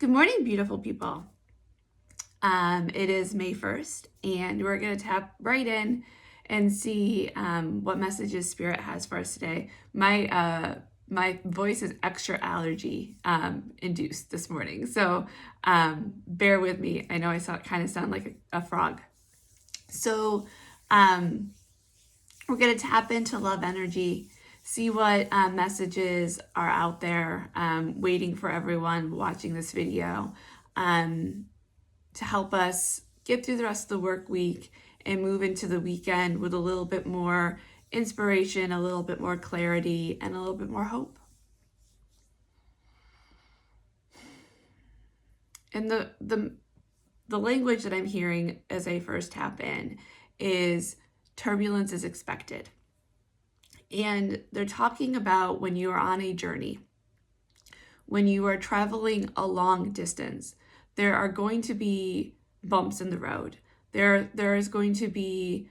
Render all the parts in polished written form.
Good morning, beautiful people. It is May 1st, and we're going to tap right in and see what messages Spirit has for us today. My voice is extra allergy induced this morning, so bear with me. I know I kind of sound like a frog. So we're going to tap into love energy, see what messages are out there waiting for everyone watching this video. To help us get through the rest of the work week and move into the weekend with a little bit more inspiration, a little bit more clarity, and a little bit more hope. And the language that I'm hearing as I first tap in is turbulence is expected. And they're talking about when you are on a journey, when you are traveling a long distance, there are going to be bumps in the road. There is going to be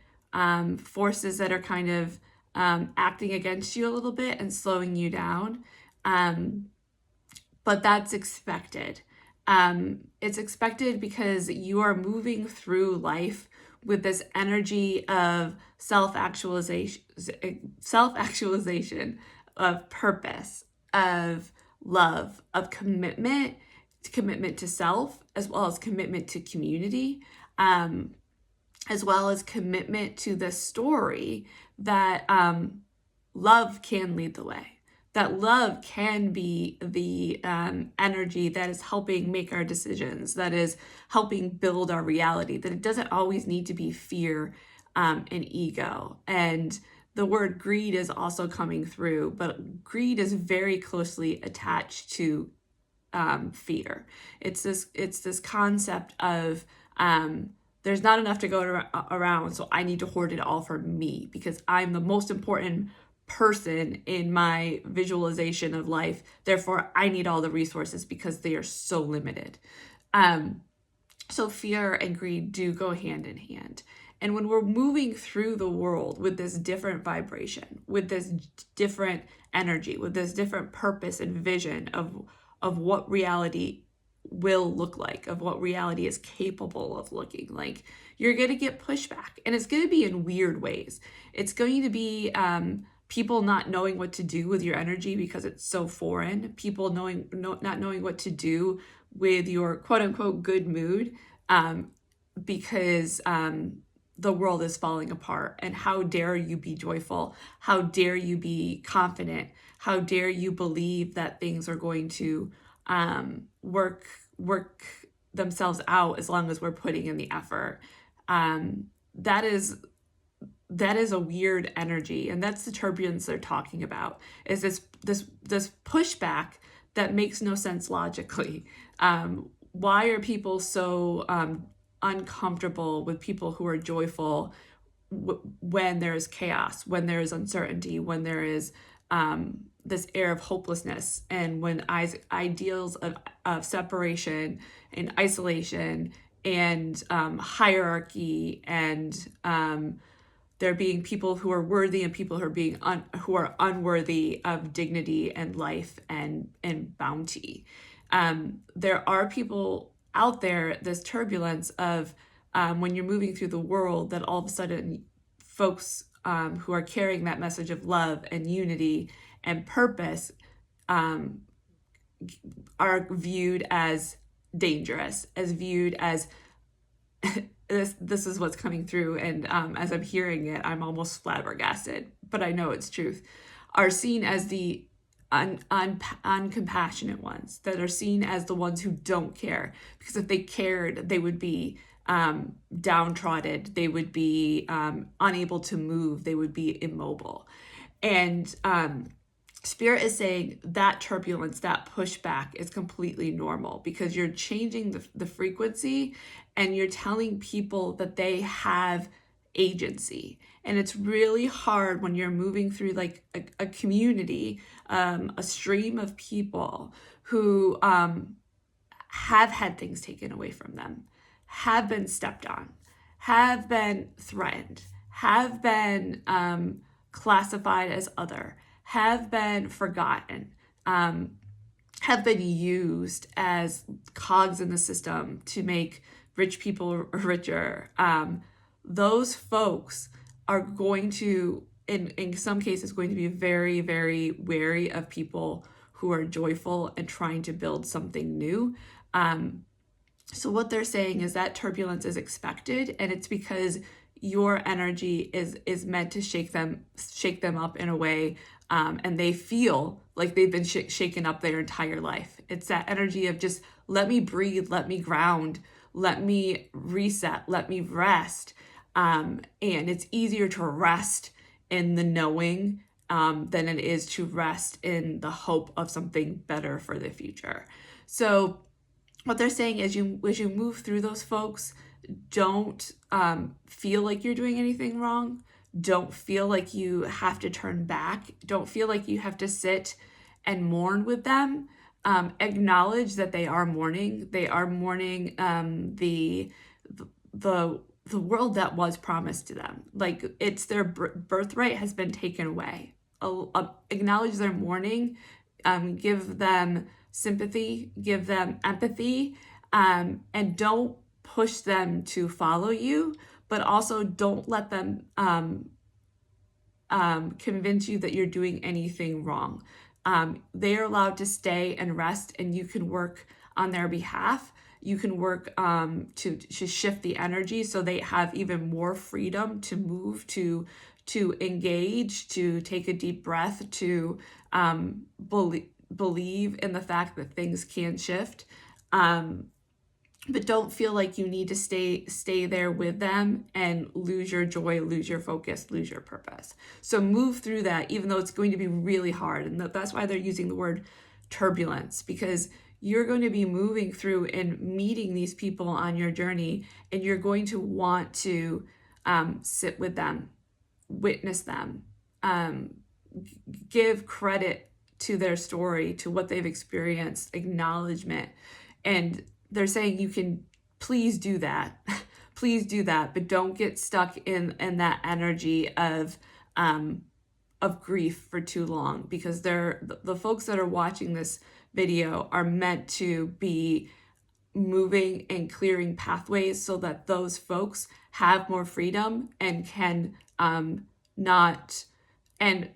forces that are kind of acting against you a little bit and slowing you down. But that's expected. It's expected because you are moving through life with this energy of self-actualization, of purpose, of love, of commitment to self, as well as commitment to community, as well as commitment to the story that love can lead the way, that love can be the energy that is helping make our decisions, that is helping build our reality, that it doesn't always need to be fear and ego. And the word greed is also coming through, but greed is very closely attached to fear. It's this concept of there's not enough to go around, so I need to hoard it all for me because I'm the most important person in my visualization of life. Therefore, I need all the resources because they are so limited. So fear and greed do go hand in hand. And when we're moving through the world with this different vibration, with this different energy, with this different purpose and vision of what reality will look like, of what reality is capable of looking like, you're going to get pushback. And it's going to be in weird ways. It's going to be people not knowing what to do with your energy because it's so foreign, people not knowing what to do with your quote unquote good mood because the world is falling apart. And how dare you be joyful? How dare you be confident? How dare you believe that things are going to work themselves out as long as we're putting in the effort? That is a weird energy, and that's the turbulence they're talking about. Is this pushback that makes no sense logically? Why are people so uncomfortable with people who are joyful when there is chaos, when there is uncertainty, when there is this air of hopelessness, and when ideals of separation and isolation and hierarchy and there being people who are worthy and people who are unworthy of dignity and life and bounty. There are people out there, this turbulence of when you're moving through the world, that all of a sudden folks who are carrying that message of love and unity and purpose are viewed as dangerous, as viewed as this is what's coming through. And as I'm hearing it, I'm almost flabbergasted, but I know it's truth, are seen as the uncompassionate ones, that are seen as the ones who don't care, because if they cared, they would be downtrodden, they would be unable to move, they would be immobile. And Spirit is saying that turbulence, that pushback is completely normal because you're changing the frequency and you're telling people that they have agency. And it's really hard when you're moving through like a community, a stream of people who have had things taken away from them, have been stepped on, have been threatened, have been classified as other, have been forgotten, have been used as cogs in the system to make rich people richer. Those folks are going to, in some cases, going to be very, very wary of people who are joyful and trying to build something new. So what they're saying is that turbulence is expected, and it's because your energy is meant to shake them up in a way, and they feel like they've been shaken up their entire life. It's that energy of just let me breathe, let me ground, let me reset, let me rest. And it's easier to rest in the knowing than it is to rest in the hope of something better for the future. So what they're saying is, as you move through those folks, don't feel like you're doing anything wrong. Don't feel like you have to turn back. Don't feel like you have to sit and mourn with them. Acknowledge that they are mourning. They are mourning the world that was promised to them. Like, it's their birthright has been taken away. Acknowledge their mourning. Give them sympathy, give them empathy, and don't push them to follow you, but also don't let them convince you that you're doing anything wrong. They are allowed to stay and rest, and you can work on their behalf. You can work to shift the energy so they have even more freedom to move, to engage, to take a deep breath, to believe in the fact that things can shift, but don't feel like you need to stay there with them and lose your joy, lose your focus, lose your purpose. So move through that, even though it's going to be really hard. And that's why they're using the word turbulence, because you're going to be moving through and meeting these people on your journey, and you're going to want to sit with them, witness them, give credit to their story, to what they've experienced, acknowledgement. And they're saying you can please do that. Please do that, but don't get stuck in that energy of grief for too long, because the folks that are watching this video are meant to be moving and clearing pathways so that those folks have more freedom and can not and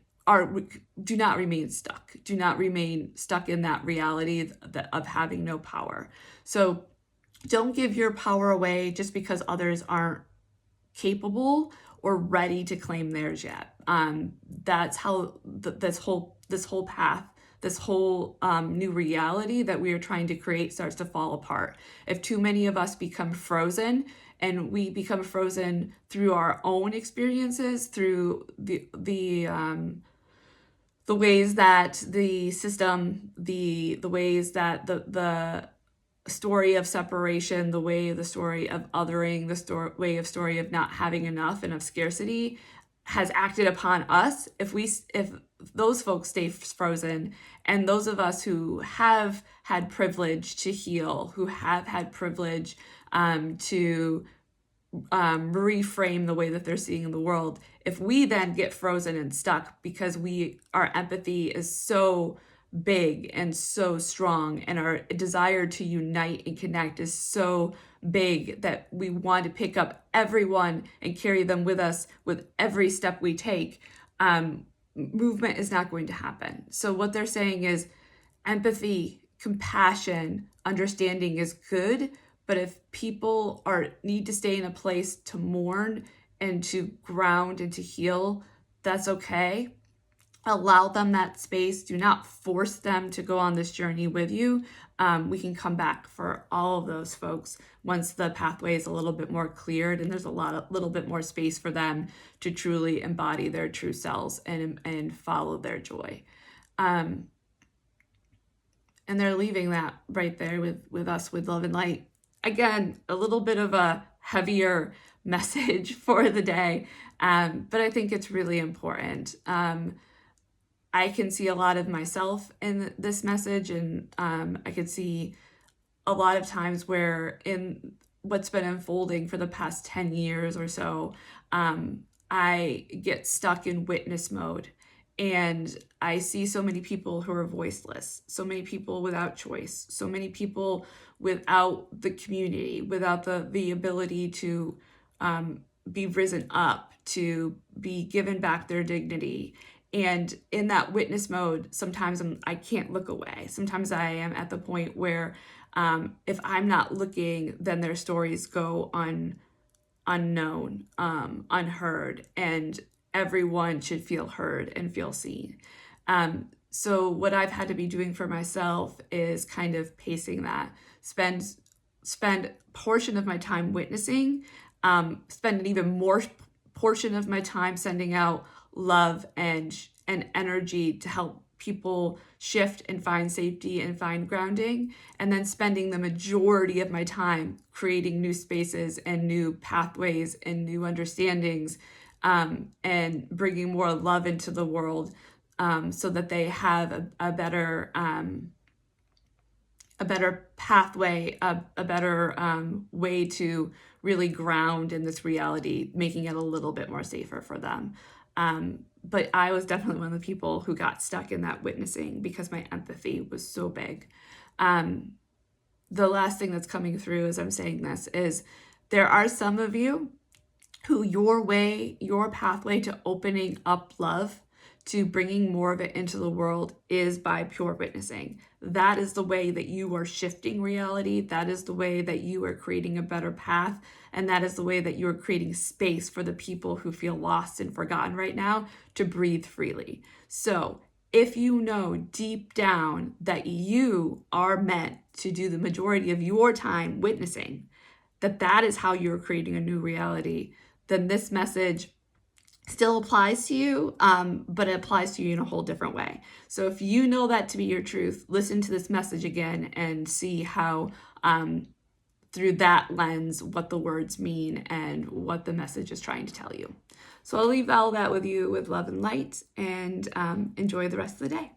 do not remain stuck. Do not remain stuck in that reality of having no power. So don't give your power away just because others aren't capable or ready to claim theirs yet. That's how this whole path, this whole new reality that we are trying to create starts to fall apart. If too many of us become frozen, and we become frozen through our own experiences, through the ways that the system, the ways that the story of separation, the story of othering, the story of not having enough and of scarcity has acted upon us. If those folks stay frozen, and those of us who have had privilege to heal, who have had privilege to reframe the way that they're seeing the world, if we then get frozen and stuck because our empathy is so big and so strong, and our desire to unite and connect is so big that we want to pick up everyone and carry them with us with every step we take, movement is not going to happen. So what they're saying is empathy, compassion, understanding is good, but if people need to stay in a place to mourn and to ground and to heal, that's okay. Allow them that space. Do not force them to go on this journey with you. We can come back for all of those folks once the pathway is a little bit more cleared and there's a little bit more space for them to truly embody their true selves and follow their joy. And they're leaving that right there with us, with love and light. Again, a little bit of a heavier message for the day, but I think it's really important. I can see a lot of myself in this message, and I could see a lot of times where in what's been unfolding for the past 10 years or so, I get stuck in witness mode, And I see so many people who are voiceless, so many people without choice, so many people without the community, without the ability to be risen up, to be given back their dignity. And in that witness mode, sometimes I can't look away. Sometimes I am at the point where if I'm not looking, then their stories go unknown, unheard, and everyone should feel heard and feel seen. So what I've had to be doing for myself is kind of pacing that. Spend portion of my time witnessing, spend an even more portion of my time sending out love and energy to help people shift and find safety and find grounding, and then spending the majority of my time creating new spaces and new pathways and new understandings, and bringing more love into the world, so that they have a better pathway, a better way to really ground in this reality, making it a little bit more safer for them. But I was definitely one of the people who got stuck in that witnessing because my empathy was so big. The last thing that's coming through as I'm saying this is there are some of you who your pathway to opening up love, to bringing more of it into the world, is by pure witnessing. That is the way that you are shifting reality. That is the way that you are creating a better path. And that is the way that you're creating space for the people who feel lost and forgotten right now to breathe freely. So if you know deep down that you are meant to do the majority of your time witnessing, that is how you're creating a new reality, then this message still applies to you, but it applies to you in a whole different way. So if you know that to be your truth, listen to this message again and see how, through that lens, what the words mean and what the message is trying to tell you. So I'll leave all that with you with love and light, and enjoy the rest of the day.